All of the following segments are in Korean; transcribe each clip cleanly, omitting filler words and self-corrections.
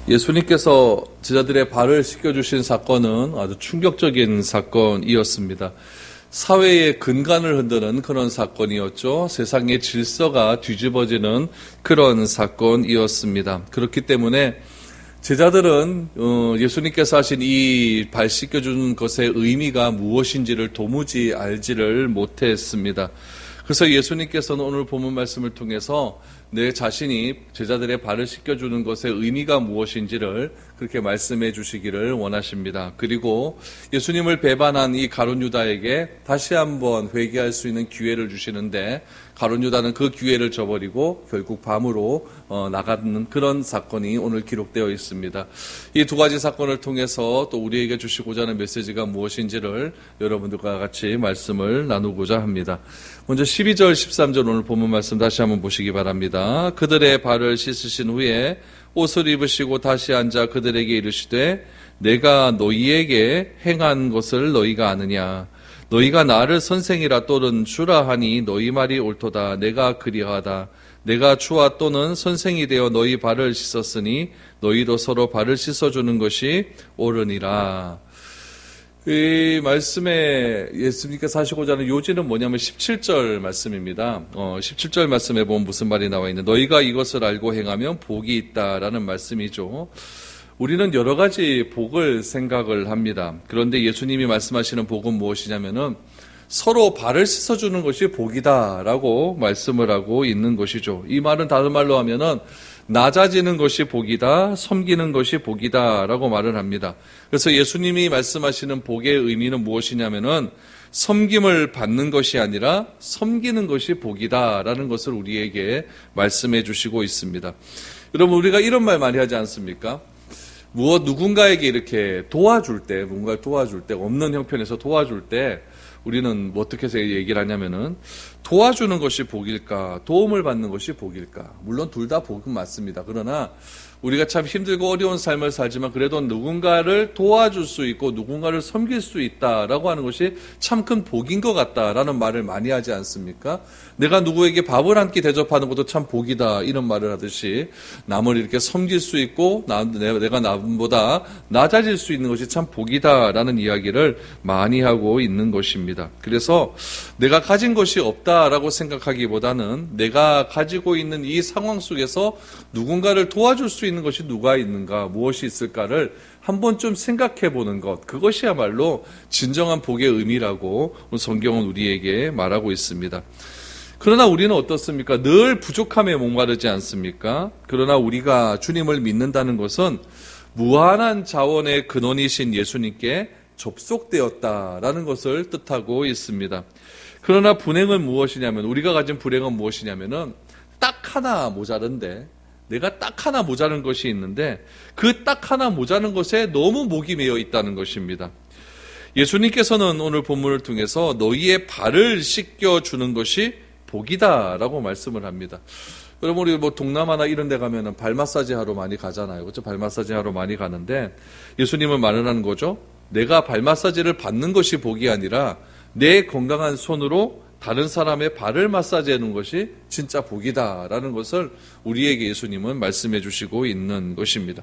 예수님께서 제자들의 발을 씻겨주신 사건은 아주 충격적인 사건이었습니다. 사회의 근간을 흔드는 그런 사건이었죠. 세상의 질서가 뒤집어지는 그런 사건이었습니다. 그렇기 때문에 제자들은 예수님께서 하신 이 발 씻겨주는 것의 의미가 무엇인지를 도무지 알지를 못했습니다. 그래서 예수님께서는 오늘 본문 말씀을 통해서 내 자신이 제자들의 발을 씻겨주는 것의 의미가 무엇인지를 그렇게 말씀해 주시기를 원하십니다. 그리고 예수님을 배반한 이 가룟 유다에게 다시 한번 회개할 수 있는 기회를 주시는데 가룟 유다는 그 기회를 저버리고 결국 밤으로 나가는 그런 사건이 오늘 기록되어 있습니다. 이 두 가지 사건을 통해서 또 우리에게 주시고자 하는 메시지가 무엇인지를 여러분들과 같이 말씀을 나누고자 합니다. 먼저 12절 13절 오늘 본문 말씀 다시 한번 보시기 바랍니다. 그들의 발을 씻으신 후에 옷을 입으시고 다시 앉아 그들에게 이르시되 내가 너희에게 행한 것을 너희가 아느냐. 너희가 나를 선생이라 또는 주라 하니 너희 말이 옳도다. 내가 그리하다. 내가 주와 또는 선생이 되어 너희 발을 씻었으니 너희도 서로 발을 씻어주는 것이 옳으니라. 이 말씀에 예수님께서 하시고자 하는 요지는 뭐냐면 17절 말씀입니다. 17절 말씀에 보면 무슨 말이 나와 있는데 너희가 이것을 알고 행하면 복이 있다라는 말씀이죠. 우리는 여러 가지 복을 생각을 합니다. 그런데 예수님이 말씀하시는 복은 무엇이냐면은 서로 발을 씻어주는 것이 복이다라고 말씀을 하고 있는 것이죠. 이 말은 다른 말로 하면은 낮아지는 것이 복이다, 섬기는 것이 복이다라고 말을 합니다. 그래서 예수님이 말씀하시는 복의 의미는 무엇이냐면은 섬김을 받는 것이 아니라 섬기는 것이 복이다라는 것을 우리에게 말씀해 주시고 있습니다. 여러분, 우리가 이런 말 많이 하지 않습니까? 누군가에게 이렇게 도와줄 때, 누군가를 도와줄 때, 없는 형편에서 도와줄 때 우리는 어떻게 해서 얘기를 하냐면은 도와주는 것이 복일까, 도움을 받는 것이 복일까. 물론 둘 다 복은 맞습니다. 그러나 우리가 참 힘들고 어려운 삶을 살지만 그래도 누군가를 도와줄 수 있고 누군가를 섬길 수 있다라고 하는 것이 참 큰 복인 것 같다라는 말을 많이 하지 않습니까? 내가 누구에게 밥을 한 끼 대접하는 것도 참 복이다 이런 말을 하듯이 남을 이렇게 섬길 수 있고 내가 남보다 낮아질 수 있는 것이 참 복이다라는 이야기를 많이 하고 있는 것입니다. 그래서 내가 가진 것이 없다라고 생각하기보다는 내가 가지고 있는 이 상황 속에서 누군가를 도와줄 수 있는 것이 누가 있는가, 무엇이 있을까를 한 번쯤 생각해 보는 것, 그것이야말로 진정한 복의 의미라고 성경은 우리에게 말하고 있습니다. 그러나 우리는 어떻습니까? 늘 부족함에 목마르지 않습니까? 그러나 우리가 주님을 믿는다는 것은 무한한 자원의 근원이신 예수님께 접속되었다라는 것을 뜻하고 있습니다. 그러나 불행은 무엇이냐면, 우리가 가진 불행은 무엇이냐면은 딱 하나 모자른데, 내가 딱 하나 모자른 것이 있는데 그 딱 하나 모자른 것에 너무 목이 메어 있다는 것입니다. 예수님께서는 오늘 본문을 통해서 너희의 발을 씻겨주는 것이 복이다라고 말씀을 합니다. 여러분, 우리 동남아나 이런 데 가면은 발 마사지 하러 많이 가잖아요. 그렇죠? 발 마사지 하러 많이 가는데 예수님은 말을 하는 거죠. 내가 발 마사지를 받는 것이 복이 아니라 내 건강한 손으로 다른 사람의 발을 마사지해 놓은 것이 진짜 복이다라는 것을 우리에게 예수님은 말씀해 주시고 있는 것입니다.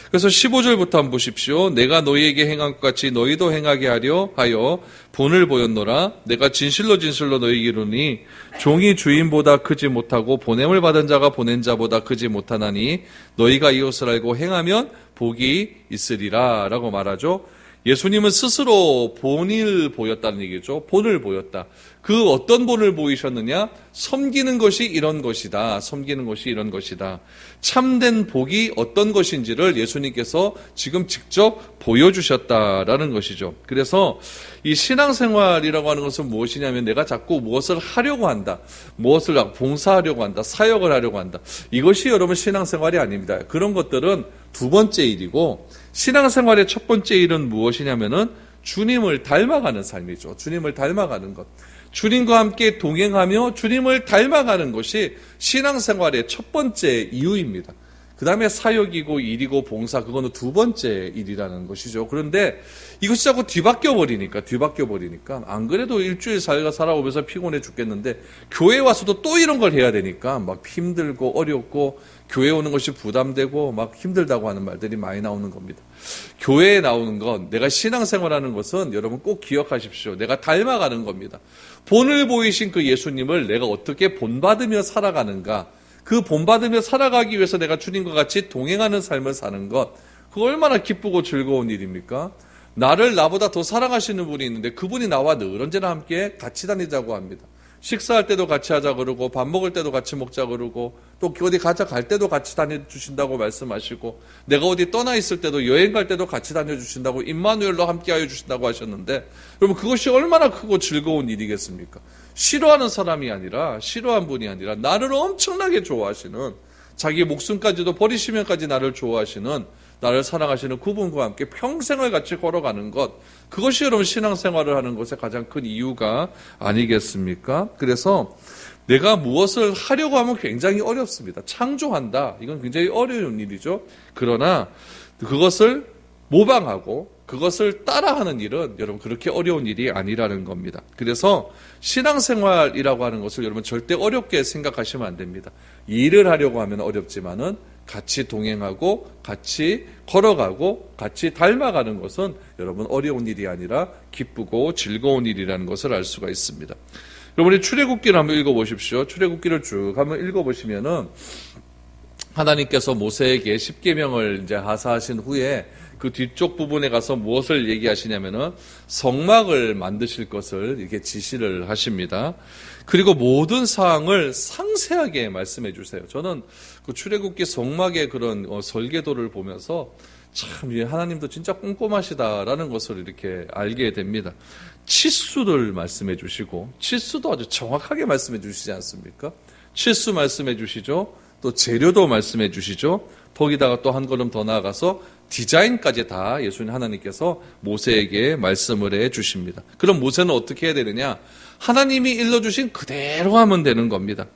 그래서 15절부터 한번 보십시오. 내가 너희에게 행한 것 같이 너희도 행하게 하려 하여 본을 보였노라. 내가 진실로 진실로 너희에게 이르노니 종이 주인보다 크지 못하고 보냄을 받은 자가 보낸 자보다 크지 못하나니 너희가 이것을 알고 행하면 복이 있으리라 라고 말하죠. 예수님은 스스로 본을 보였다는 얘기죠. 본을 보였다. 그 어떤 본을 보이셨느냐? 섬기는 것이 이런 것이다. 섬기는 것이 이런 것이다. 참된 복이 어떤 것인지를 예수님께서 지금 직접 보여주셨다라는 것이죠. 그래서 이 신앙생활이라고 하는 것은 무엇이냐면 내가 자꾸 무엇을 하려고 한다. 무엇을 봉사하려고 한다. 사역을 하려고 한다. 이것이 여러분 신앙생활이 아닙니다. 그런 것들은 두 번째 일이고 신앙생활의 첫 번째 일은 무엇이냐면은 주님을 닮아가는 삶이죠. 주님을 닮아가는 것. 주님과 함께 동행하며 주님을 닮아가는 것이 신앙생활의 첫 번째 이유입니다. 그 다음에 사역이고 일이고 봉사, 그거는 두 번째 일이라는 것이죠. 그런데 이것이 자꾸 뒤바뀌어 버리니까, 안 그래도 일주일 살아오면서 피곤해 죽겠는데, 교회 와서도 또 이런 걸 해야 되니까, 막 힘들고 어렵고, 교회 오는 것이 부담되고, 막 힘들다고 하는 말들이 많이 나오는 겁니다. 교회에 나오는 건, 내가 신앙생활하는 것은 여러분 꼭 기억하십시오. 내가 닮아가는 겁니다. 본을 보이신 그 예수님을 내가 어떻게 본받으며 살아가는가, 그 본받으며 살아가기 위해서 내가 주님과 같이 동행하는 삶을 사는 것, 그거 얼마나 기쁘고 즐거운 일입니까? 나를 나보다 더 사랑하시는 분이 있는데 그분이 나와 늘 언제나 함께 같이 다니자고 합니다. 식사할 때도 같이 하자 그러고, 밥 먹을 때도 같이 먹자 그러고, 또 어디 가자 갈 때도 같이 다녀주신다고 말씀하시고, 내가 어디 떠나 있을 때도, 여행 갈 때도 같이 다녀주신다고, 임마누엘로 함께하여 주신다고 하셨는데, 여러분 그것이 얼마나 크고 즐거운 일이겠습니까? 싫어하는 사람이 아니라, 싫어한 분이 아니라 나를 엄청나게 좋아하시는, 자기 목숨까지도 버리시면까지 나를 좋아하시는, 나를 사랑하시는 그분과 함께 평생을 같이 걸어가는 것, 그것이 여러분 신앙생활을 하는 것의 가장 큰 이유가 아니겠습니까? 그래서 내가 무엇을 하려고 하면 굉장히 어렵습니다. 창조한다, 이건 굉장히 어려운 일이죠. 그러나 그것을 모방하고 그것을 따라하는 일은 여러분 그렇게 어려운 일이 아니라는 겁니다. 그래서 신앙생활이라고 하는 것을 여러분 절대 어렵게 생각하시면 안 됩니다. 일을 하려고 하면 어렵지만은 같이 동행하고 같이 걸어가고 같이 닮아가는 것은 여러분 어려운 일이 아니라 기쁘고 즐거운 일이라는 것을 알 수가 있습니다. 여러분이 출애굽기를 한번 읽어보십시오. 출애굽기를 쭉 한번 읽어보시면은 하나님께서 모세에게 십계명을 이제 하사하신 후에 그 뒤쪽 부분에 가서 무엇을 얘기하시냐면은 성막을 만드실 것을 이렇게 지시를 하십니다. 그리고 모든 사항을 상세하게 말씀해 주세요. 저는 그 출애굽기 성막의 그런 설계도를 보면서 참 하나님도 진짜 꼼꼼하시다라는 것을 이렇게 알게 됩니다. 치수를 말씀해 주시고, 치수도 아주 정확하게 말씀해 주시지 않습니까? 치수 말씀해 주시죠. 또 재료도 말씀해 주시죠. 거기다가 또 한 걸음 더 나아가서 디자인까지 다 예수님 하나님께서 모세에게 말씀을 해 주십니다. 그럼 모세는 어떻게 해야 되느냐? 하나님이 일러주신 그대로 하면 되는 겁니다.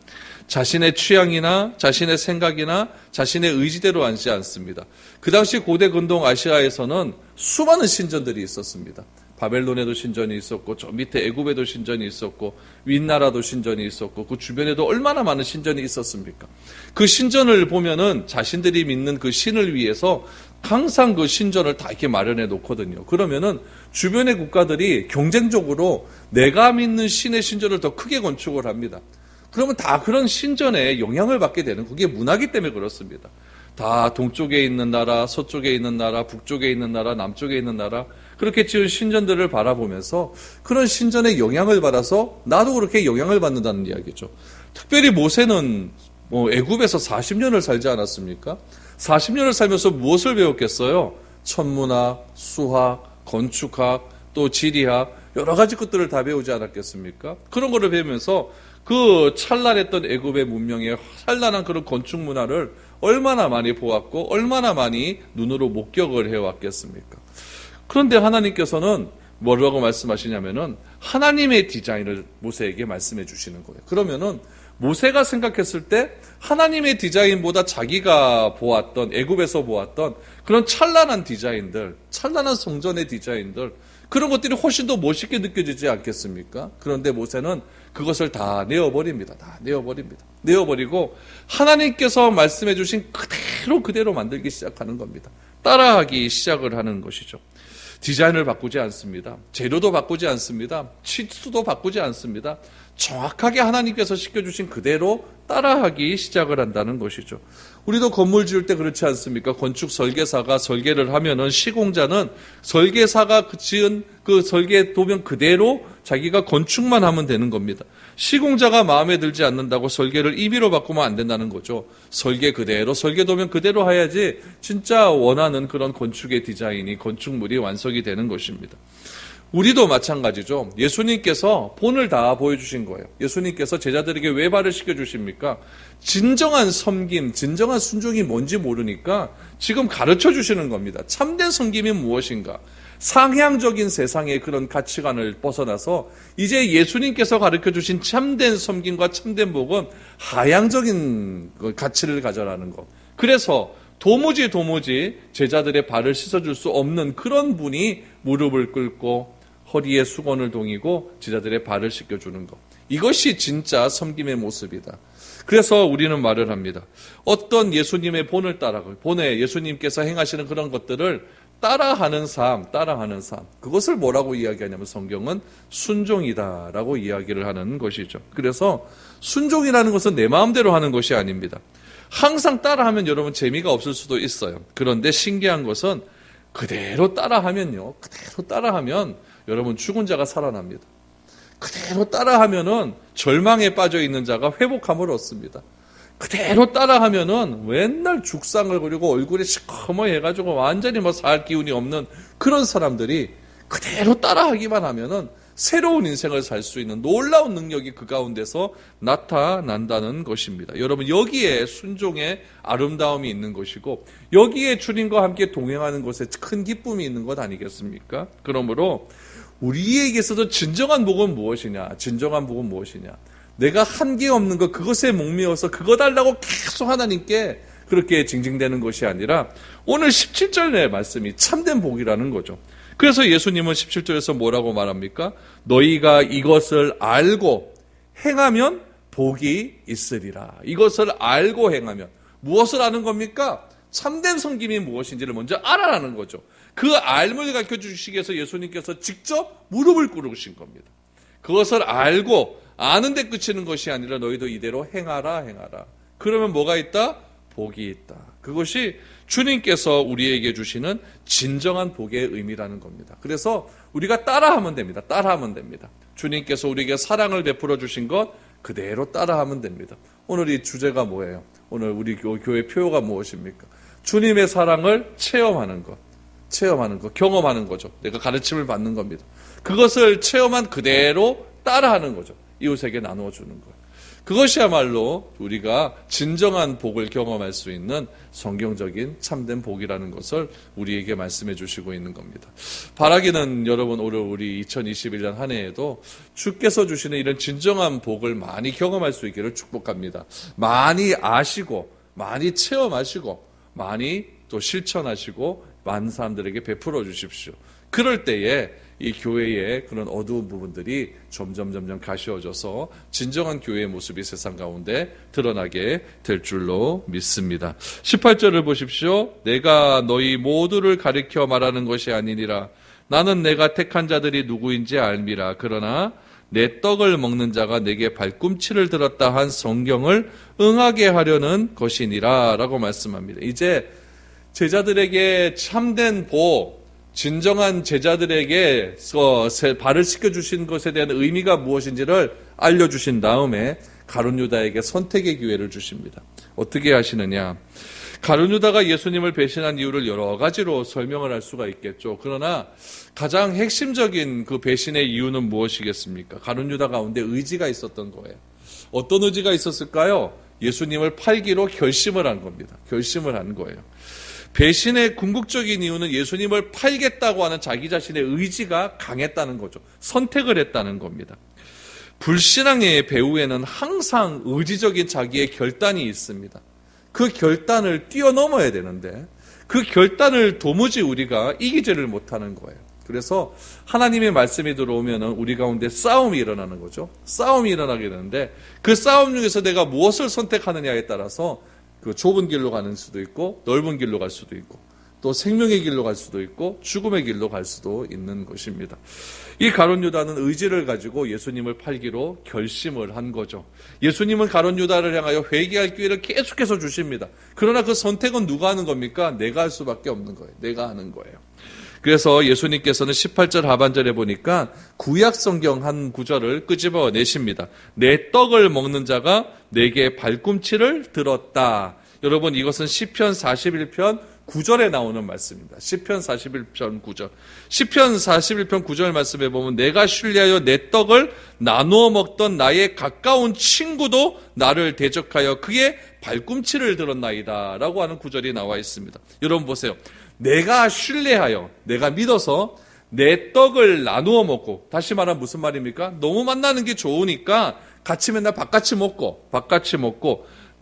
자신의 취향이나 자신의 생각이나 자신의 의지대로 하지 않습니다. 그 당시 고대 근동 아시아에서는 수많은 신전들이 있었습니다. 바벨론에도 신전이 있었고, 저 밑에 애굽에도 신전이 있었고, 윗나라도 신전이 있었고, 그 주변에도 얼마나 많은 신전이 있었습니까? 그 신전을 보면은 자신들이 믿는 그 신을 위해서 항상 그 신전을 다 이렇게 마련해 놓거든요. 그러면은 주변의 국가들이 경쟁적으로 내가 믿는 신의 신전을 더 크게 건축을 합니다. 그러면 다 그런 신전에 영향을 받게 되는, 그게 문화기 때문에 그렇습니다. 다 동쪽에 있는 나라, 서쪽에 있는 나라, 북쪽에 있는 나라, 남쪽에 있는 나라, 그렇게 지은 신전들을 바라보면서 그런 신전의 영향을 받아서 나도 그렇게 영향을 받는다는 이야기죠. 특별히 모세는 애굽에서 40년을 살지 않았습니까? 40년을 살면서 무엇을 배웠겠어요? 천문학, 수학, 건축학, 또 지리학, 여러 가지 것들을 다 배우지 않았겠습니까? 그런 거를 배우면서 그 찬란했던 애굽의 문명의 찬란한 그런 건축 문화를 얼마나 많이 보았고 얼마나 많이 눈으로 목격을 해왔겠습니까? 그런데 하나님께서는 뭐라고 말씀하시냐면은 하나님의 디자인을 모세에게 말씀해 주시는 거예요. 그러면은 모세가 생각했을 때 하나님의 디자인보다 자기가 보았던, 애굽에서 보았던 그런 찬란한 디자인들, 찬란한 성전의 디자인들, 그런 것들이 훨씬 더 멋있게 느껴지지 않겠습니까? 그런데 모세는 그것을 다 내어버립니다. 내어버리고 하나님께서 말씀해 주신 그대로 만들기 시작하는 겁니다. 따라하기 시작을 하는 것이죠. 디자인을 바꾸지 않습니다. 재료도 바꾸지 않습니다. 치수도 바꾸지 않습니다. 정확하게 하나님께서 시켜주신 그대로 따라하기 시작을 한다는 것이죠. 우리도 건물 지을 때 그렇지 않습니까? 건축 설계사가 설계를 하면은 시공자는 설계사가 지은 그 설계 도면 그대로 자기가 건축만 하면 되는 겁니다. 시공자가 마음에 들지 않는다고 설계를 임의로 바꾸면 안 된다는 거죠. 설계 그대로, 설계 도면 그대로 해야지 진짜 원하는 그런 건축의 디자인이, 건축물이 완성이 되는 것입니다. 우리도 마찬가지죠. 예수님께서 본을 다 보여주신 거예요. 예수님께서 제자들에게 왜 발을 시켜주십니까? 진정한 섬김, 진정한 순종이 뭔지 모르니까 지금 가르쳐 주시는 겁니다. 참된 섬김이 무엇인가? 상향적인 세상의 그런 가치관을 벗어나서 이제 예수님께서 가르쳐 주신 참된 섬김과 참된 복은 하향적인 가치를 가져라는 것. 그래서 도무지 제자들의 발을 씻어줄 수 없는 그런 분이 무릎을 꿇고 허리에 수건을 동이고 제자들의 발을 씻겨주는 것. 이것이 진짜 섬김의 모습이다. 그래서 우리는 말을 합니다. 어떤 예수님의 본을 따라가고, 본에 예수님께서 행하시는 그런 것들을 따라하는 삶. 그것을 뭐라고 이야기하냐면 성경은 순종이다라고 이야기를 하는 것이죠. 그래서 순종이라는 것은 내 마음대로 하는 것이 아닙니다. 항상 따라하면 여러분 재미가 없을 수도 있어요. 그런데 신기한 것은 그대로 따라하면 여러분 죽은 자가 살아납니다. 그대로 따라하면은 절망에 빠져 있는 자가 회복함을 얻습니다. 그대로 따라하면은 맨날 죽상을 그리고 얼굴이 시커머해가지고 완전히 살 기운이 없는 그런 사람들이 그대로 따라하기만 하면은 새로운 인생을 살 수 있는 놀라운 능력이 그 가운데서 나타난다는 것입니다. 여러분, 여기에 순종의 아름다움이 있는 것이고, 여기에 주님과 함께 동행하는 것에 큰 기쁨이 있는 것 아니겠습니까? 그러므로 우리에게서도 진정한 복은 무엇이냐? 내가 한계 없는 것, 그것에 목매어서 그거 달라고 계속 하나님께 그렇게 징징대는 것이 아니라 오늘 17절의 말씀이 참된 복이라는 거죠. 그래서 예수님은 17절에서 뭐라고 말합니까? 너희가 이것을 알고 행하면 복이 있으리라. 이것을 알고 행하면. 무엇을 아는 겁니까? 참된 섬김이 무엇인지를 먼저 알아라는 거죠. 그 알을 가르쳐 주시기 위해서 예수님께서 직접 무릎을 꿇으신 겁니다. 그것을 알고 아는 데 그치는 것이 아니라 너희도 이대로 행하라. 그러면 뭐가 있다? 복이 있다. 그것이 주님께서 우리에게 주시는 진정한 복의 의미라는 겁니다. 그래서 우리가 따라하면 됩니다. 주님께서 우리에게 사랑을 베풀어 주신 것 그대로 따라하면 됩니다. 오늘 이 주제가 뭐예요? 오늘 우리 교회 표어가 무엇입니까? 주님의 사랑을 체험하는 것, 경험하는 거죠. 내가 가르침을 받는 겁니다. 그것을 체험한 그대로 따라하는 거죠. 이웃에게 나누어주는 것. 그것이야말로 우리가 진정한 복을 경험할 수 있는 성경적인 참된 복이라는 것을 우리에게 말씀해 주시고 있는 겁니다. 바라기는 여러분, 오늘 우리 2021년 한 해에도 주께서 주시는 이런 진정한 복을 많이 경험할 수 있기를 축복합니다. 많이 아시고, 많이 체험하시고, 많이 또 실천하시고, 많은 사람들에게 베풀어 주십시오. 그럴 때에 이 교회의 그런 어두운 부분들이 점점 가시워져서 진정한 교회의 모습이 세상 가운데 드러나게 될 줄로 믿습니다. 18절을 보십시오. 내가 너희 모두를 가리켜 말하는 것이 아니니라. 나는 내가 택한 자들이 누구인지 알미라. 그러나 내 떡을 먹는 자가 내게 발꿈치를 들었다 한 성경을 응하게 하려는 것이니라 라고 말씀합니다. 이제 제자들에게 참된 복, 진정한 제자들에게 발을 씻겨주신 것에 대한 의미가 무엇인지를 알려주신 다음에 가룟 유다에게 선택의 기회를 주십니다. 어떻게 하시느냐? 가룟 유다가 예수님을 배신한 이유를 여러 가지로 설명을 할 수가 있겠죠. 그러나 가장 핵심적인 그 배신의 이유는 무엇이겠습니까? 가룟 유다 가운데 의지가 있었던 거예요. 어떤 의지가 있었을까요? 예수님을 팔기로 결심을 한 겁니다. 결심을 한 거예요. 배신의 궁극적인 이유는 예수님을 팔겠다고 하는 자기 자신의 의지가 강했다는 거죠. 선택을 했다는 겁니다. 불신앙의 배후에는 항상 의지적인 자기의 결단이 있습니다. 그 결단을 뛰어넘어야 되는데 그 결단을 도무지 우리가 이기지를 못하는 거예요. 그래서 하나님의 말씀이 들어오면 우리 가운데 싸움이 일어나는 거죠. 싸움이 일어나게 되는데 그 싸움 중에서 내가 무엇을 선택하느냐에 따라서 그 좁은 길로 가는 수도 있고 넓은 길로 갈 수도 있고 또 생명의 길로 갈 수도 있고 죽음의 길로 갈 수도 있는 것입니다. 이 가룟 유다는 의지를 가지고 예수님을 팔기로 결심을 한 거죠. 예수님은 가룟 유다를 향하여 회개할 기회를 계속해서 주십니다. 그러나 그 선택은 누가 하는 겁니까? 내가 할 수밖에 없는 거예요. 내가 하는 거예요. 그래서 예수님께서는 18절 하반절에 보니까 구약 성경 한 구절을 끄집어내십니다. 내 떡을 먹는 자가 내게 발꿈치를 들었다. 여러분, 이것은 시편 41편 9절에 나오는 말씀입니다. 시편 41편 9절. 시편 41편 9절 말씀에 보면 내가 신뢰하여 내 떡을 나누어 먹던 나의 가까운 친구도 나를 대적하여 그의 발꿈치를 들었나이다 라고 하는 구절이 나와 있습니다. 여러분 보세요. 내가 신뢰하여, 내가 믿어서 내 떡을 나누어 먹고, 다시 말하면 무슨 말입니까? 너무 만나는 게 좋으니까 같이 맨날 밥같이 먹고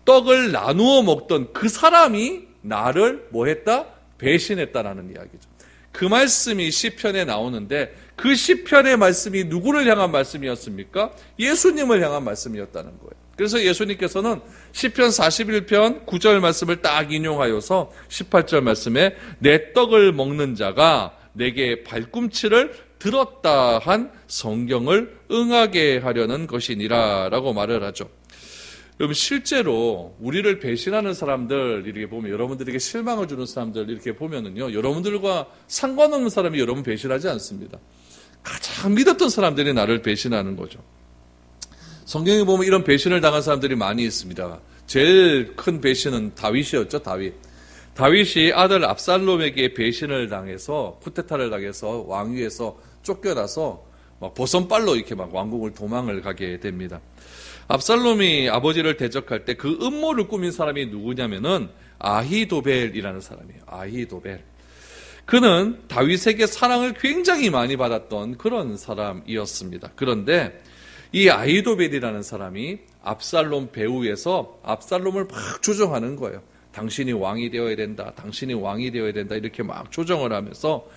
떡을 나누어 먹던 그 사람이 나를 뭐 했다? 배신했다라는 이야기죠. 그 말씀이 시편에 나오는데 그 시편의 말씀이 누구를 향한 말씀이었습니까? 예수님을 향한 말씀이었다는 거예요. 그래서 예수님께서는 시편 41편 9절 말씀을 딱 인용하여서 18절 말씀에 내 떡을 먹는 자가 내게 발꿈치를 들었다 한 성경을 응하게 하려는 것이니라 라고 말을 하죠. 여러분 실제로 우리를 배신하는 사람들 이렇게 보면 여러분들에게 실망을 주는 사람들 이렇게 보면은요 여러분들과 상관없는 사람이 여러분 배신하지 않습니다. 가장 믿었던 사람들이 나를 배신하는 거죠. 성경에 보면 이런 배신을 당한 사람들이 많이 있습니다. 제일 큰 배신은 다윗이었죠. 다윗이 아들 압살롬에게 배신을 당해서 쿠데타를 당해서 왕위에서 쫓겨나서 막 보선발로 이렇게 막 왕궁을 도망을 가게 됩니다. 압살롬이 아버지를 대적할 때 그 음모를 꾸민 사람이 누구냐면은 아히도벨이라는 사람이에요. 아히도벨. 그는 다윗에게 사랑을 굉장히 많이 받았던 그런 사람이었습니다. 그런데 이 아히도벨이라는 사람이 압살롬 배후에서 압살롬을 막 조정하는 거예요. 당신이 왕이 되어야 된다. 당신이 왕이 되어야 된다. 이렇게 막 조정을 하면서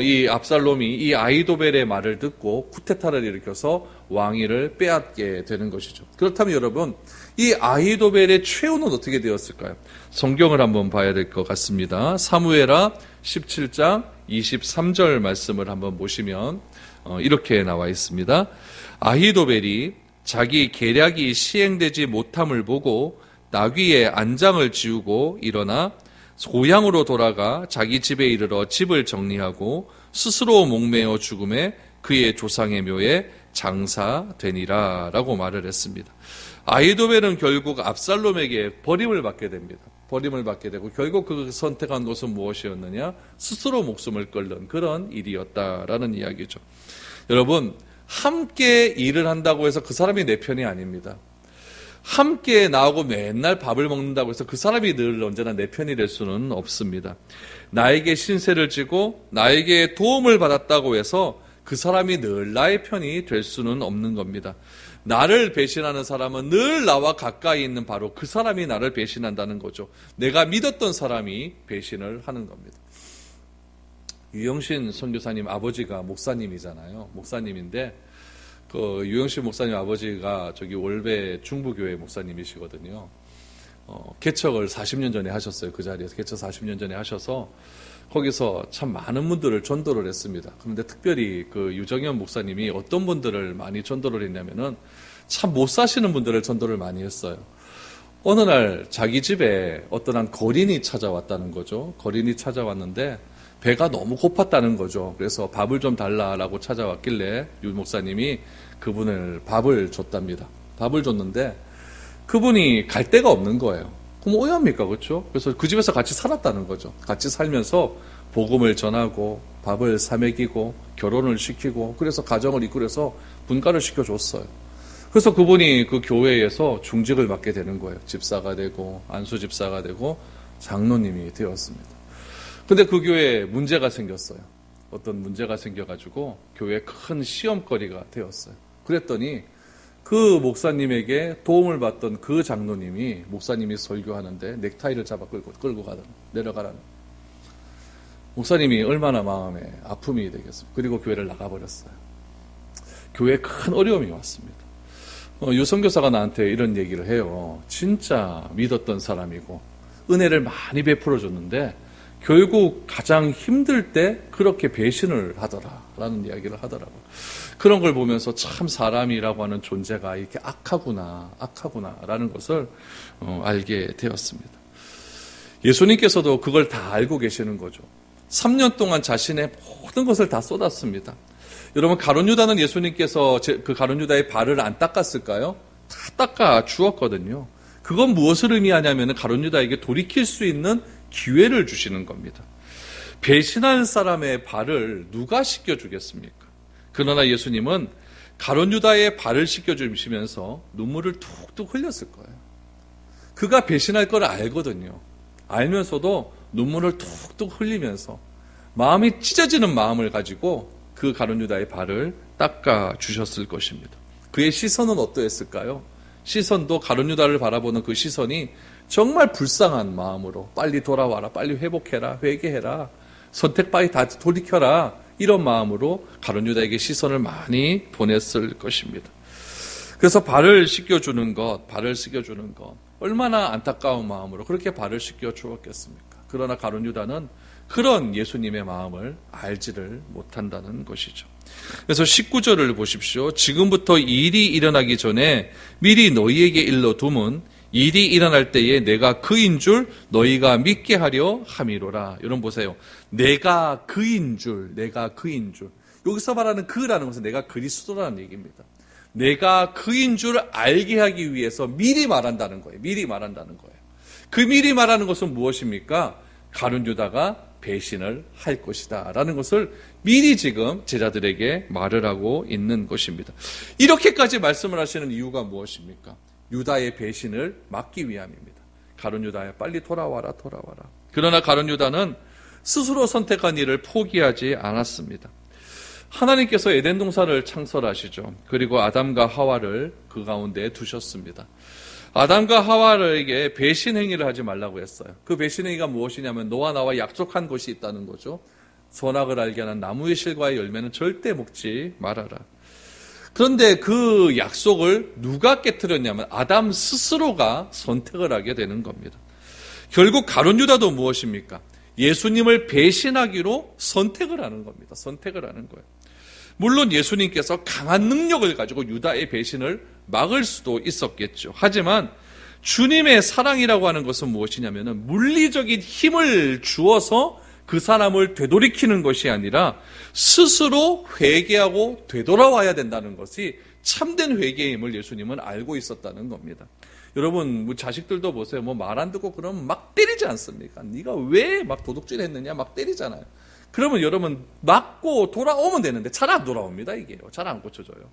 이 압살롬이 이 아히도벨의 말을 듣고 쿠데타를 일으켜서 왕위를 빼앗게 되는 것이죠. 그렇다면 여러분 이 아히도벨의 최후는 어떻게 되었을까요? 성경을 한번 봐야 될 것 같습니다. 사무엘하 17장 23절 말씀을 한번 보시면 이렇게 나와 있습니다. 아히도벨이 자기 계략이 시행되지 못함을 보고 나귀의 안장을 지우고 일어나 고향으로 돌아가 자기 집에 이르러 집을 정리하고 스스로 목매어 죽음에 그의 조상의 묘에 장사되니라 라고 말을 했습니다. 아히도벨은 결국 압살롬에게 버림을 받게 됩니다. 버림을 받게 되고 결국 그 선택한 것은 무엇이었느냐? 스스로 목숨을 끊는 그런 일이었다라는 이야기죠. 여러분 함께 일을 한다고 해서 그 사람이 내 편이 아닙니다. 함께 나하고 맨날 밥을 먹는다고 해서 그 사람이 늘 언제나 내 편이 될 수는 없습니다. 나에게 신세를 지고 나에게 도움을 받았다고 해서 그 사람이 늘 나의 편이 될 수는 없는 겁니다. 나를 배신하는 사람은 늘 나와 가까이 있는 바로 그 사람이 나를 배신한다는 거죠. 내가 믿었던 사람이 배신을 하는 겁니다. 유영신 선교사님 아버지가 목사님이잖아요. 목사님인데 그 유영신 목사님 아버지가 저기 월배 중부교회 목사님이시거든요. 개척을 40년 전에 하셨어요. 그 자리에서 개척 40년 전에 하셔서 거기서 참 많은 분들을 전도를 했습니다. 그런데 특별히 그 유정현 목사님이 어떤 분들을 많이 전도를 했냐면은 참 못 사시는 분들을 전도를 많이 했어요. 어느 날 자기 집에 어떤 한 거린이 찾아왔다는 거죠. 거린이 찾아왔는데 배가 너무 고팠다는 거죠. 그래서 밥을 좀 달라라고 찾아왔길래 유 목사님이 그분을 밥을 줬답니다. 밥을 줬는데 그분이 갈 데가 없는 거예요. 그럼 오해합니까? 그렇죠? 그래서 그 집에서 같이 살았다는 거죠. 같이 살면서 복음을 전하고 밥을 사 먹이고 결혼을 시키고 그래서 가정을 이끌어서 분가를 시켜줬어요. 그래서 그분이 그 교회에서 중직을 맡게 되는 거예요. 집사가 되고 안수집사가 되고 장로님이 되었습니다. 근데 그 교회에 문제가 생겼어요. 어떤 문제가 생겨가지고 교회에 큰 시험거리가 되었어요. 그랬더니 그 목사님에게 도움을 받던 그 장로님이 목사님이 설교하는데 넥타이를 잡아 끌고 내려가라는. 목사님이 얼마나 마음에 아픔이 되겠습니까? 그리고 교회를 나가버렸어요. 교회에 큰 어려움이 왔습니다. 유선교사가 나한테 이런 얘기를 해요. 진짜 믿었던 사람이고 은혜를 많이 베풀어줬는데 결국 가장 힘들 때 그렇게 배신을 하더라라는 이야기를 하더라고요. 그런 걸 보면서 참 사람이라고 하는 존재가 이렇게 악하구나라는 것을 알게 되었습니다. 예수님께서도 그걸 다 알고 계시는 거죠. 3년 동안 자신의 모든 것을 다 쏟았습니다. 여러분 가룟 유다는 예수님께서 그 가룟 유다의 발을 안 닦았을까요? 다 닦아 주었거든요. 그건 무엇을 의미하냐면 가룟 유다에게 돌이킬 수 있는 기회를 주시는 겁니다. 배신한 사람의 발을 누가 씻겨주겠습니까? 그러나 예수님은 가룟 유다의 발을 씻겨주시면서 눈물을 툭툭 흘렸을 거예요. 그가 배신할 걸 알거든요. 알면서도 눈물을 툭툭 흘리면서 마음이 찢어지는 마음을 가지고 그 가룟 유다의 발을 닦아 주셨을 것입니다. 그의 시선은 어떠했을까요? 시선도 가룟 유다를 바라보는 그 시선이 정말 불쌍한 마음으로 빨리 돌아와라, 빨리 회복해라, 회개해라, 선택 빨리 다 돌이켜라, 이런 마음으로 가룟 유다에게 시선을 많이 보냈을 것입니다. 그래서 발을 씻겨주는 것, 얼마나 안타까운 마음으로 그렇게 발을 씻겨 주었겠습니까? 그러나 가룟 유다는 그런 예수님의 마음을 알지를 못한다는 것이죠. 그래서 19절을 보십시오. 지금부터 일이 일어나기 전에 미리 너희에게 일러둠은 일이 일어날 때에 내가 그인 줄 너희가 믿게 하려 함이로라. 여러분 보세요. 내가 그인 줄. 여기서 말하는 그라는 것은 내가 그리스도라는 얘기입니다. 내가 그인 줄 알게 하기 위해서 미리 말한다는 거예요. 그 미리 말하는 것은 무엇입니까? 가룟 유다가 배신을 할 것이다 라는 것을 미리 지금 제자들에게 말을 하고 있는 것입니다. 이렇게까지 말씀을 하시는 이유가 무엇입니까? 유다의 배신을 막기 위함입니다. 가룟 유다야, 빨리 돌아와라. 그러나 가룟 유다는 스스로 선택한 일을 포기하지 않았습니다. 하나님께서 에덴 동산을 창설하시죠. 그리고 아담과 하와를 그 가운데 두셨습니다. 아담과 하와에게 배신 행위를 하지 말라고 했어요. 그 배신 행위가 무엇이냐면 너와 나와 약속한 것이 있다는 거죠. 선악을 알게 하는 나무의 실과의 열매는 절대 먹지 말아라. 그런데 그 약속을 누가 깨트렸냐면 아담 스스로가 선택을 하게 되는 겁니다. 결국 가룟 유다도 무엇입니까? 예수님을 배신하기로 선택을 하는 겁니다. 물론 예수님께서 강한 능력을 가지고 유다의 배신을 막을 수도 있었겠죠. 하지만 주님의 사랑이라고 하는 것은 무엇이냐면 물리적인 힘을 주어서 그 사람을 되돌이키는 것이 아니라 스스로 회개하고 되돌아와야 된다는 것이 참된 회개의 힘을 예수님은 알고 있었다는 겁니다. 여러분, 자식들도 보세요. 말 안 듣고 그러면 막 때리지 않습니까? 네가 왜 막 도둑질 했느냐 막 때리잖아요. 그러면 여러분 맞고 돌아오면 되는데 잘 안 돌아옵니다. 이게요. 잘 안 고쳐져요.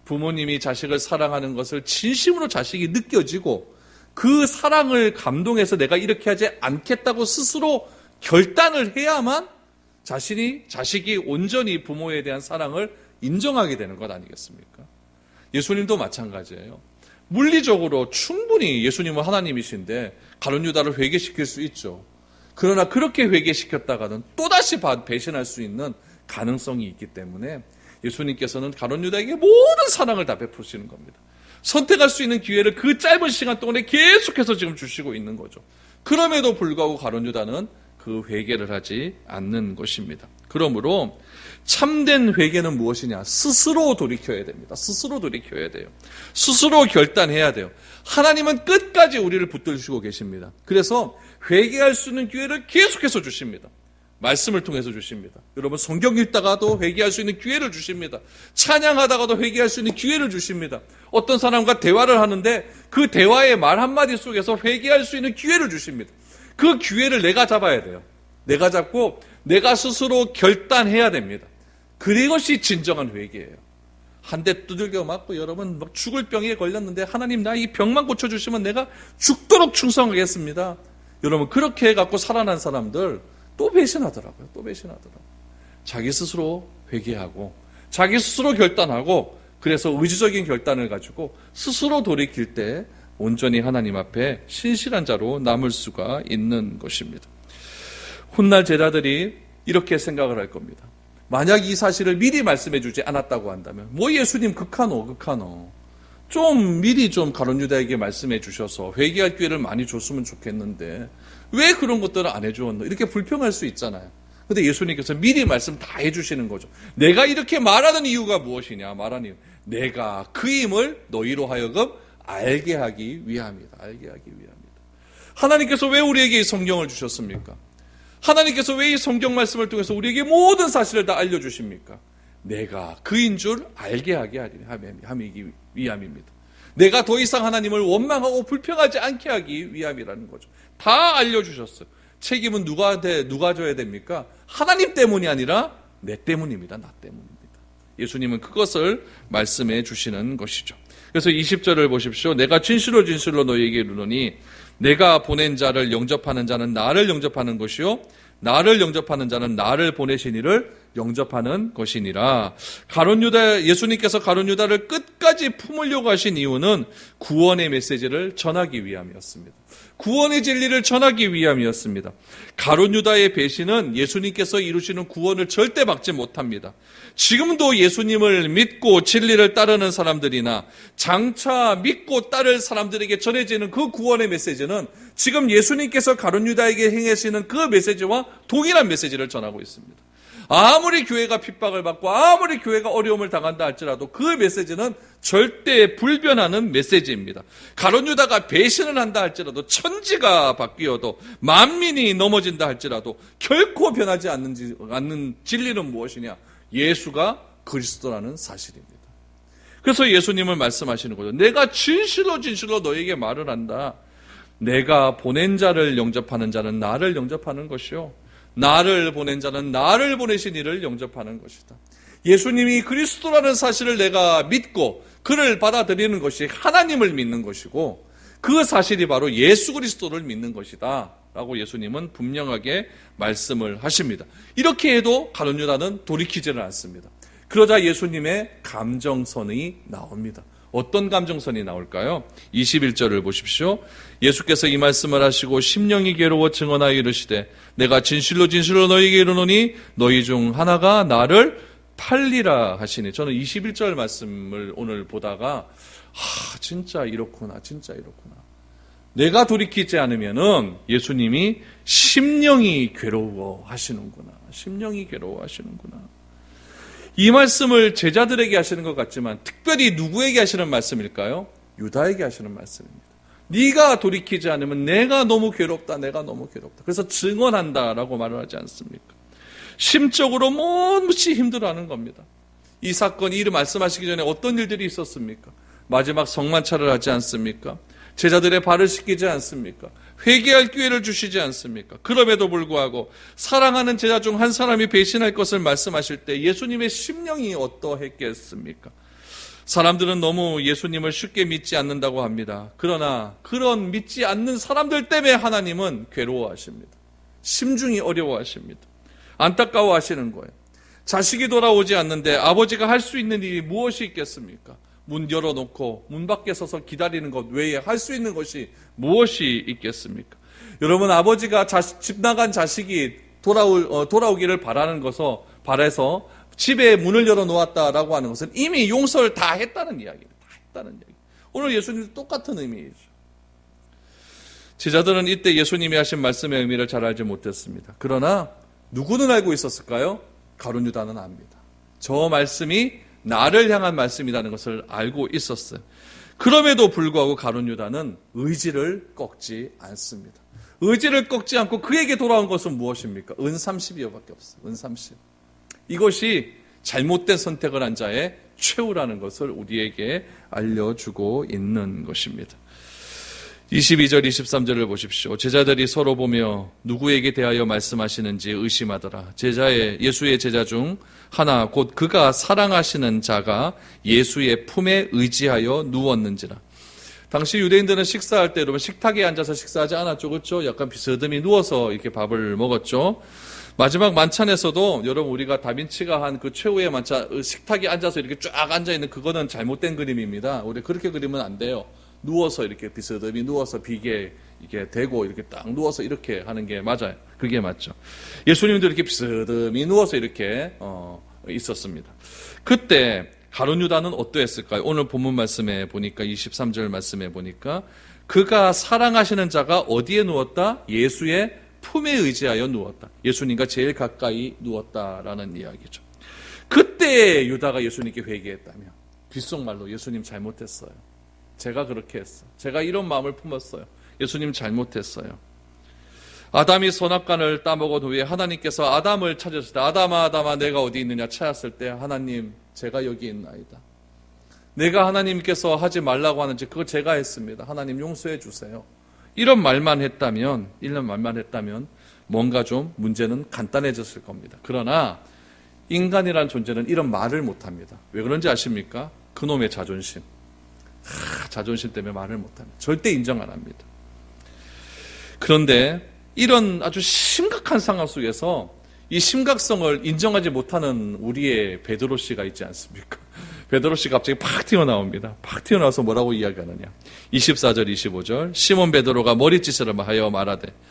부모님이 자식을 사랑하는 것을 진심으로 자식이 느껴지고 그 사랑을 감동해서 내가 이렇게 하지 않겠다고 스스로 결단을 해야만 자식이 온전히 부모에 대한 사랑을 인정하게 되는 것 아니겠습니까? 예수님도 마찬가지예요. 물리적으로 충분히 예수님은 하나님이신데 가룟 유다를 회개시킬 수 있죠. 그러나 그렇게 회개시켰다가는 또다시 배신할 수 있는 가능성이 있기 때문에 예수님께서는 가룟 유다에게 모든 사랑을 다 베푸시는 겁니다. 선택할 수 있는 기회를 그 짧은 시간 동안에 계속해서 지금 주시고 있는 거죠. 그럼에도 불구하고 가룟 유다는 그 회개를 하지 않는 것입니다. 그러므로 참된 회개는 무엇이냐? 스스로 돌이켜야 됩니다. 스스로 결단해야 돼요. 하나님은 끝까지 우리를 붙들시고 계십니다. 그래서 회개할 수 있는 기회를 계속해서 주십니다. 말씀을 통해서 주십니다. 여러분 성경 읽다가도 회개할 수 있는 기회를 주십니다. 찬양하다가도 회개할 수 있는 기회를 주십니다. 어떤 사람과 대화를 하는데 그 대화의 말 한마디 속에서 회개할 수 있는 기회를 주십니다. 그 기회를 내가 잡아야 돼요. 내가 잡고 내가 스스로 결단해야 됩니다. 그것이 진정한 회개예요. 한 대 두들겨 맞고 여러분 막 죽을 병에 걸렸는데 하나님 나 이 병만 고쳐주시면 내가 죽도록 충성하겠습니다. 여러분 그렇게 해갖고 살아난 사람들 또 배신하더라고요. 자기 스스로 회개하고 자기 스스로 결단하고 그래서 의지적인 결단을 가지고 스스로 돌이킬 때 온전히 하나님 앞에 신실한 자로 남을 수가 있는 것입니다. 훗날 제자들이 이렇게 생각을 할 겁니다. 만약 이 사실을 미리 말씀해 주지 않았다고 한다면 예수님 극하노 좀 미리 좀 가룟 유다에게 말씀해 주셔서 회개할 기회를 많이 줬으면 좋겠는데 왜 그런 것들을 안 해주었노? 이렇게 불평할 수 있잖아요. 근데 예수님께서 미리 말씀 다 해주시는 거죠. 내가 이렇게 말하는 이유가 무엇이냐? 말하는 이유. 내가 그 힘을 너희로 하여금 알게 하기 위함이다. 하나님께서 왜 우리에게 이 성경을 주셨습니까? 하나님께서 왜 이 성경 말씀을 통해서 우리에게 모든 사실을 다 알려주십니까? 내가 그인 줄 알게 하기 위함입니다. 내가 더 이상 하나님을 원망하고 불평하지 않게 하기 위함이라는 거죠. 다 알려주셨어요. 책임은 누가 져야 됩니까? 하나님 때문이 아니라 내 때문입니다. 나 때문입니다. 예수님은 그것을 말씀해 주시는 것이죠. 그래서 20절을 보십시오. 내가 진실로 너희에게 이르노니 내가 보낸 자를 영접하는 자는 나를 영접하는 것이요 나를 영접하는 자는 나를 보내신 이를 영접하는 것이니라. 예수님께서 가룟 유다를 끝까지 품으려고 하신 이유는 구원의 메시지를 전하기 위함이었습니다. 구원의 진리를 전하기 위함이었습니다. 가룟 유다의 배신은 예수님께서 이루시는 구원을 절대 막지 못합니다. 지금도 예수님을 믿고 진리를 따르는 사람들이나 장차 믿고 따를 사람들에게 전해지는 그 구원의 메시지는 지금 예수님께서 가룟 유다에게 행하시는 그 메시지와 동일한 메시지를 전하고 있습니다. 아무리 교회가 핍박을 받고 아무리 교회가 어려움을 당한다 할지라도 그 메시지는 절대 불변하는 메시지입니다. 가룟 유다가 배신을 한다 할지라도, 천지가 바뀌어도, 만민이 넘어진다 할지라도 결코 변하지 않는 진리는 무엇이냐? 예수가 그리스도라는 사실입니다. 그래서 예수님을 말씀하시는 거죠. 내가 진실로 너에게 말을 한다. 내가 보낸 자를 영접하는 자는 나를 영접하는 것이요, 나를 보낸 자는 나를 보내신 이를 영접하는 것이다. 예수님이 그리스도라는 사실을 내가 믿고 그를 받아들이는 것이 하나님을 믿는 것이고, 그 사실이 바로 예수 그리스도를 믿는 것이다 라고 예수님은 분명하게 말씀을 하십니다. 이렇게 해도 가룟 유다는 돌이키지는 않습니다. 그러자 예수님의 감정선이 나옵니다. 어떤 감정선이 나올까요? 21절을 보십시오. 예수께서 이 말씀을 하시고 심령이 괴로워 증언하여 이르시되 내가 진실로 너희에게 이르노니 너희 중 하나가 나를 팔리라 하시니. 저는 21절 말씀을 오늘 보다가 진짜 이렇구나. 내가 돌이키지 않으면은 예수님이 심령이 괴로워하시는구나. 이 말씀을 제자들에게 하시는 것 같지만 특별히 누구에게 하시는 말씀일까요? 유다에게 하시는 말씀입니다. 네가 돌이키지 않으면 내가 너무 괴롭다. 그래서 증언한다라고 말을 하지 않습니까? 심적으로 몹시 힘들어하는 겁니다. 이 사건이 이를 말씀하시기 전에 어떤 일들이 있었습니까? 마지막 성만찬을 하지 않습니까? 제자들의 발을 씻기지 않습니까? 회개할 기회를 주시지 않습니까? 그럼에도 불구하고 사랑하는 제자 중 한 사람이 배신할 것을 말씀하실 때 예수님의 심령이 어떠했겠습니까? 사람들은 너무 예수님을 쉽게 믿지 않는다고 합니다. 그러나 그런 믿지 않는 사람들 때문에 하나님은 괴로워하십니다. 심중이 어려워하십니다. 안타까워하시는 거예요. 자식이 돌아오지 않는데 아버지가 할 수 있는 일이 무엇이 있겠습니까? 문 열어놓고 문 밖에 서서 기다리는 것 외에 할 수 있는 것이 무엇이 있겠습니까? 여러분, 아버지가 집 나간 자식이 돌아오기를 바라서 집에 문을 열어놓았다라고 하는 것은 이미 용서를 다 했다는 이야기입니다. 오늘 예수님도 똑같은 의미이죠. 제자들은 이때 예수님이 하신 말씀의 의미를 잘 알지 못했습니다. 그러나 누구는 알고 있었을까요? 가룟 유다는 압니다. 저 말씀이 나를 향한 말씀이라는 것을 알고 있었어요. 그럼에도 불구하고 가룟 유다는 의지를 꺾지 않습니다. 의지를 꺾지 않고 그에게 돌아온 것은 무엇입니까? 은 30이어밖에 없어요. 은 30. 이것이 잘못된 선택을 한 자의 최후라는 것을 우리에게 알려주고 있는 것입니다. 22절 23절을 보십시오. 제자들이 서로 보며 누구에게 대하여 말씀하시는지 의심하더라. 예수의 제자 중 하나 곧 그가 사랑하시는 자가 예수의 품에 의지하여 누웠는지라. 당시 유대인들은 식사할 때 여러분 식탁에 앉아서 식사하지 않았죠. 그렇죠? 약간 비스듬히 누워서 이렇게 밥을 먹었죠. 마지막 만찬에서도 여러분 우리가 다빈치가 한 그 최후의 만찬 식탁에 앉아서 이렇게 쫙 앉아있는 그거는 잘못된 그림입니다. 우리 그렇게 그리면 안 돼요. 누워서 이렇게 비스듬히 누워서 비계 이렇게 대고 이렇게 딱 누워서 이렇게 하는 게 맞아요. 그게 맞죠. 예수님도 이렇게 비스듬히 누워서 이렇게 있었습니다. 그때 가룟 유다는 어떠했을까요? 오늘 본문 말씀에 보니까 23절 말씀에 보니까 그가 사랑하시는 자가 어디에 누웠다? 예수의 품에 의지하여 누웠다. 예수님과 제일 가까이 누웠다라는 이야기죠. 그때 유다가 예수님께 회개했다면 귓속말로 예수님 잘못했어요. 제가 그렇게 했어. 제가 이런 마음을 품었어요. 예수님 잘못했어요. 아담이 선악과를 따먹은 후에 하나님께서 아담을 찾으실 때 아담아 내가 어디 있느냐 찾았을 때 하나님 제가 여기 있나이다. 내가 하나님께서 하지 말라고 하는지 그거 제가 했습니다. 하나님 용서해 주세요. 이런 말만 했다면 뭔가 좀 문제는 간단해졌을 겁니다. 그러나 인간이라는 존재는 이런 말을 못합니다. 왜 그런지 아십니까? 그놈의 자존심. 자존심 때문에 말을 못합니다. 절대 인정 안 합니다. 그런데 이런 아주 심각한 상황 속에서 이 심각성을 인정하지 못하는 우리의 베드로 씨가 있지 않습니까? 베드로 씨가 갑자기 팍 튀어나옵니다. 팍 튀어나와서 뭐라고 이야기하느냐. 24절 25절 시몬 베드로가 머리짓을 하여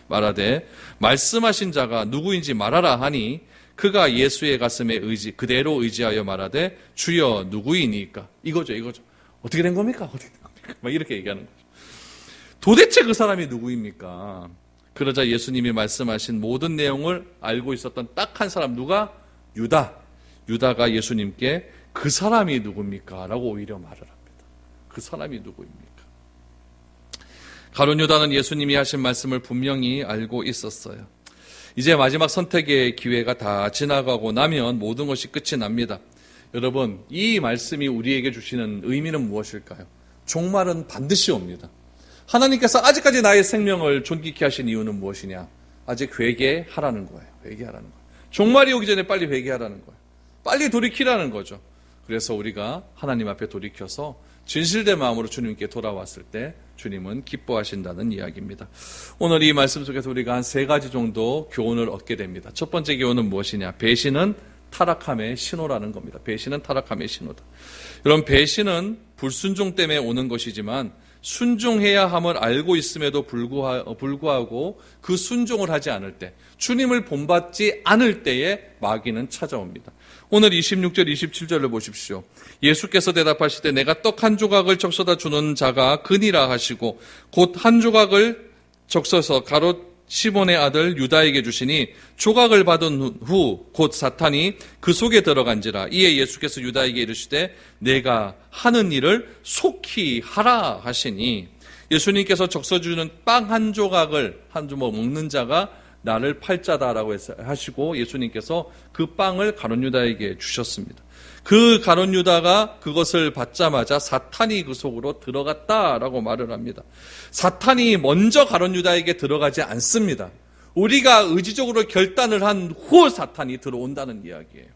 말하되 말씀하신 자가 누구인지 말하라 하니 그가 예수의 가슴에 그대로 의지하여 말하되 주여 누구이니까. 이거죠. 어떻게 된 겁니까? 막 이렇게 얘기하는 거죠. 도대체 그 사람이 누구입니까? 그러자 예수님이 말씀하신 모든 내용을 알고 있었던 딱 한 사람, 누가? 유다가 예수님께 그 사람이 누굽니까? 라고 오히려 말을 합니다. 그 사람이 누구입니까? 가룟 유다는 예수님이 하신 말씀을 분명히 알고 있었어요. 이제 마지막 선택의 기회가 다 지나가고 나면 모든 것이 끝이 납니다. 여러분, 이 말씀이 우리에게 주시는 의미는 무엇일까요? 종말은 반드시 옵니다. 하나님께서 아직까지 나의 생명을 존귀케 하신 이유는 무엇이냐? 아직 회개하라는 거예요. 회개하라는 거예요. 종말이 오기 전에 빨리 회개하라는 거예요. 빨리 돌이키라는 거죠. 그래서 우리가 하나님 앞에 돌이켜서 진실된 마음으로 주님께 돌아왔을 때 주님은 기뻐하신다는 이야기입니다. 오늘 이 말씀 속에서 우리가 한 3가지 정도 교훈을 얻게 됩니다. 첫 번째 교훈은 무엇이냐? 배신은 타락함의 신호라는 겁니다. 배신은 타락함의 신호다. 여러분, 배신은 불순종 때문에 오는 것이지만 순종해야 함을 알고 있음에도 불구하고 그 순종을 하지 않을 때, 주님을 본받지 않을 때에 마귀는 찾아옵니다. 오늘 26절 27절을 보십시오. 예수께서 대답하시되 내가 떡 한 조각을 적셔다 주는 자가 그니라 하시고 곧 한 조각을 적셔서 가롯 시몬의 아들 유다에게 주시니 조각을 받은 후 곧 사탄이 그 속에 들어간지라. 이에 예수께서 유다에게 이르시되 내가 하는 일을 속히 하라 하시니, 예수님께서 적셔주는 빵 한 조각을 한 조각 먹는 자가 나를 팔자다라고 하시고 예수님께서 그 빵을 가룟 유다에게 주셨습니다. 그 가룟 유다가 그것을 받자마자 사탄이 그 속으로 들어갔다라고 말을 합니다. 사탄이 먼저 가룟 유다에게 들어가지 않습니다. 우리가 의지적으로 결단을 한 후 사탄이 들어온다는 이야기예요.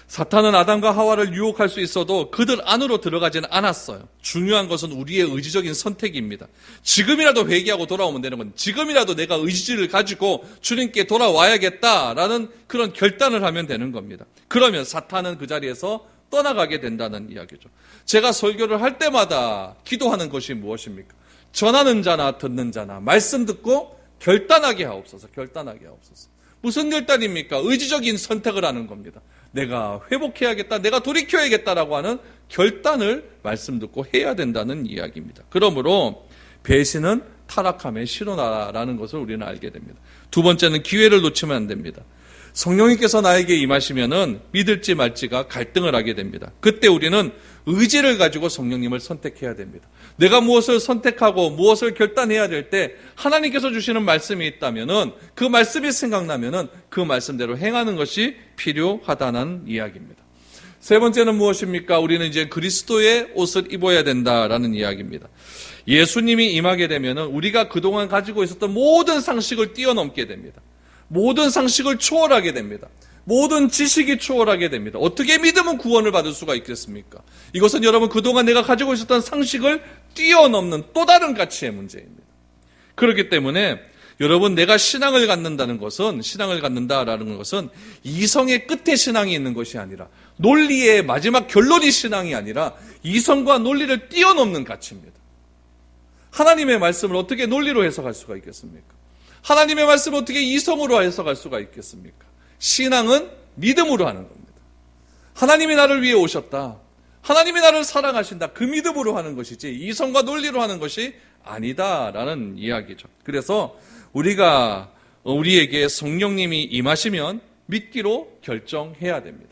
사탄은 아담과 하와를 유혹할 수 있어도 그들 안으로 들어가지는 않았어요. 중요한 것은 우리의 의지적인 선택입니다. 지금이라도 회개하고 돌아오면 되는 건, 지금이라도 내가 의지를 가지고 주님께 돌아와야겠다라는 그런 결단을 하면 되는 겁니다. 그러면 사탄은 그 자리에서 떠나가게 된다는 이야기죠. 제가 설교를 할 때마다 기도하는 것이 무엇입니까? 전하는 자나 듣는 자나 말씀 듣고 결단하게 하옵소서. 무슨 결단입니까? 의지적인 선택을 하는 겁니다. 내가 회복해야겠다, 내가 돌이켜야겠다라고 하는 결단을 말씀 듣고 해야 된다는 이야기입니다. 그러므로 배신은 타락함의 신호라는 것을 우리는 알게 됩니다. 두 번째는 기회를 놓치면 안 됩니다. 성령님께서 나에게 임하시면은 믿을지 말지가 갈등을 하게 됩니다. 그때 우리는 의지를 가지고 성령님을 선택해야 됩니다. 내가 무엇을 선택하고 무엇을 결단해야 될 때 하나님께서 주시는 말씀이 있다면은, 그 말씀이 생각나면은 그 말씀대로 행하는 것이 필요하다는 이야기입니다. 세 번째는 무엇입니까? 우리는 이제 그리스도의 옷을 입어야 된다라는 이야기입니다. 예수님이 임하게 되면은 우리가 그동안 가지고 있었던 모든 상식을 뛰어넘게 됩니다. 모든 상식을 초월하게 됩니다. 모든 지식이 초월하게 됩니다. 어떻게 믿으면 구원을 받을 수가 있겠습니까? 이것은 여러분 그동안 내가 가지고 있었던 상식을 뛰어넘는 또 다른 가치의 문제입니다. 그렇기 때문에 여러분, 내가 신앙을 갖는다는 것은, 신앙을 갖는다라는 것은 이성의 끝에 신앙이 있는 것이 아니라, 논리의 마지막 결론이 신앙이 아니라 이성과 논리를 뛰어넘는 가치입니다. 하나님의 말씀을 어떻게 논리로 해석할 수가 있겠습니까? 하나님의 말씀을 어떻게 이성으로 해석할 수가 있겠습니까? 신앙은 믿음으로 하는 겁니다. 하나님이 나를 위해 오셨다, 하나님이 나를 사랑하신다, 그 믿음으로 하는 것이지 이성과 논리로 하는 것이 아니다라는 이야기죠. 그래서 우리에게 성령님이 임하시면 믿기로 결정해야 됩니다.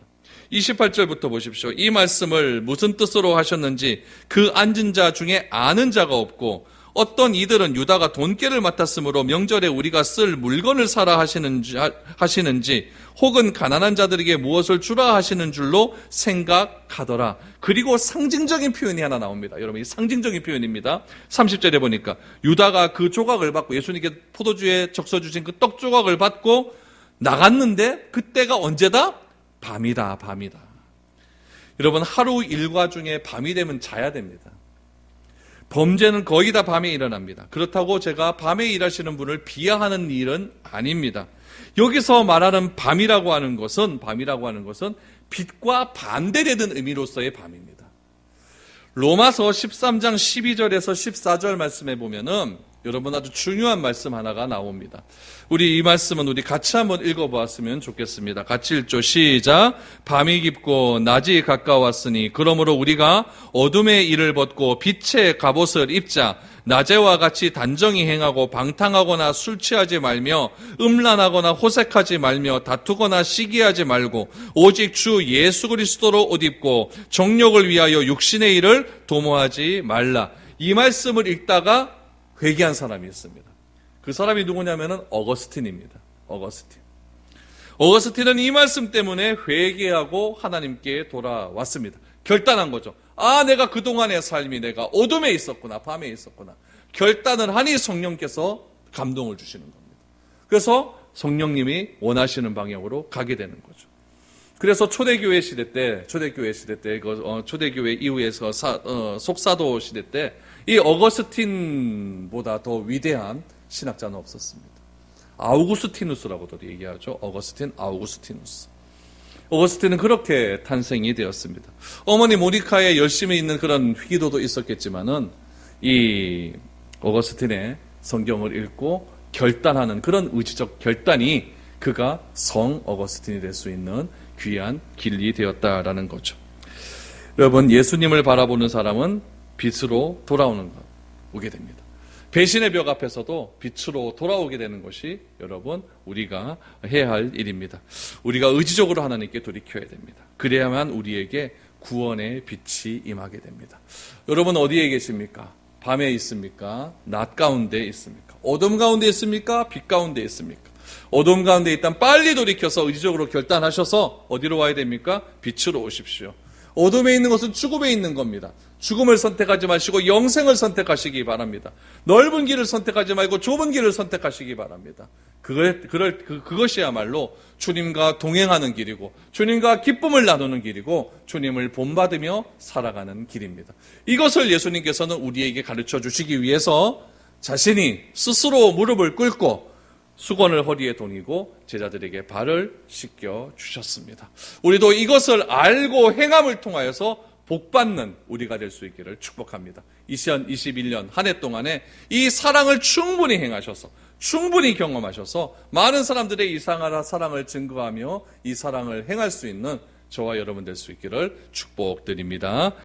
28절부터 보십시오. 이 말씀을 무슨 뜻으로 하셨는지 그 앉은 자 중에 아는 자가 없고, 어떤 이들은 유다가 돈깨를 맡았으므로 명절에 우리가 쓸 물건을 사라 하시는지 혹은 가난한 자들에게 무엇을 주라 하시는 줄로 생각하더라. 그리고 상징적인 표현이 하나 나옵니다. 여러분, 이 상징적인 표현입니다. 30절에 보니까 유다가 그 조각을 받고, 예수님께 포도주에 적셔주신 그 떡 조각을 받고 나갔는데 그때가 언제다? 밤이다. 여러분, 하루 일과 중에 밤이 되면 자야 됩니다. 범죄는 거의 다 밤에 일어납니다. 그렇다고 제가 밤에 일하시는 분을 비하하는 일은 아닙니다. 여기서 말하는 밤이라고 하는 것은 빛과 반대되는 의미로서의 밤입니다. 로마서 13장 12절에서 14절 말씀에 보면은 여러분 아주 중요한 말씀 하나가 나옵니다. 우리 이 말씀은 우리 같이 한번 읽어보았으면 좋겠습니다. 같이 읽죠. 시작. 밤이 깊고 낮이 가까웠으니 그러므로 우리가 어둠의 일을 벗고 빛의 갑옷을 입자. 낮에와 같이 단정히 행하고 방탕하거나 술 취하지 말며 음란하거나 호색하지 말며 다투거나 시기하지 말고 오직 주 예수 그리스도로 옷 입고 정욕을 위하여 육신의 일을 도모하지 말라. 이 말씀을 읽다가 회개한 사람이 있습니다. 그 사람이 누구냐면은 어거스틴입니다. 어거스틴은 이 말씀 때문에 회개하고 하나님께 돌아왔습니다. 결단한 거죠. 내가 그동안의 삶이 내가 어둠에 있었구나, 밤에 있었구나. 결단을 하니 성령께서 감동을 주시는 겁니다. 그래서 성령님이 원하시는 방향으로 가게 되는 거죠. 그래서 초대교회 시대 때, 초대교회 이후에서 속사도 시대 때 이 어거스틴보다 더 위대한 신학자는 없었습니다. 아우구스티누스라고도 얘기하죠. 아우구스티누스. 어거스틴은 그렇게 탄생이 되었습니다. 어머니 모니카의 열심히 있는 그런 기도도 있었겠지만은 이 어거스틴의 성경을 읽고 결단하는 그런 의지적 결단이 그가 성 어거스틴이 될 수 있는 귀한 길이 되었다라는 거죠. 여러분, 예수님을 바라보는 사람은 빛으로 오게 됩니다. 배신의 벽 앞에서도 빛으로 돌아오게 되는 것이 여러분 우리가 해야 할 일입니다. 우리가 의지적으로 하나님께 돌이켜야 됩니다. 그래야만 우리에게 구원의 빛이 임하게 됩니다. 여러분 어디에 계십니까? 밤에 있습니까? 낮 가운데 있습니까? 어둠 가운데 있습니까? 빛 가운데 있습니까? 어둠 가운데 있다면 빨리 돌이켜서 의지적으로 결단하셔서 어디로 와야 됩니까? 빛으로 오십시오. 어둠에 있는 것은 죽음에 있는 겁니다. 죽음을 선택하지 마시고 영생을 선택하시기 바랍니다. 넓은 길을 선택하지 말고 좁은 길을 선택하시기 바랍니다. 그것이야말로 주님과 동행하는 길이고 주님과 기쁨을 나누는 길이고 주님을 본받으며 살아가는 길입니다. 이것을 예수님께서는 우리에게 가르쳐 주시기 위해서 자신이 스스로 무릎을 꿇고 수건을 허리에 동이고 제자들에게 발을 씻겨 주셨습니다. 우리도 이것을 알고 행함을 통하여서 복받는 우리가 될 수 있기를 축복합니다. 2021년 한 해 동안에 이 사랑을 충분히 행하셔서 충분히 경험하셔서 많은 사람들의 이 사랑을 증거하며 이 사랑을 행할 수 있는 저와 여러분 될 수 있기를 축복드립니다.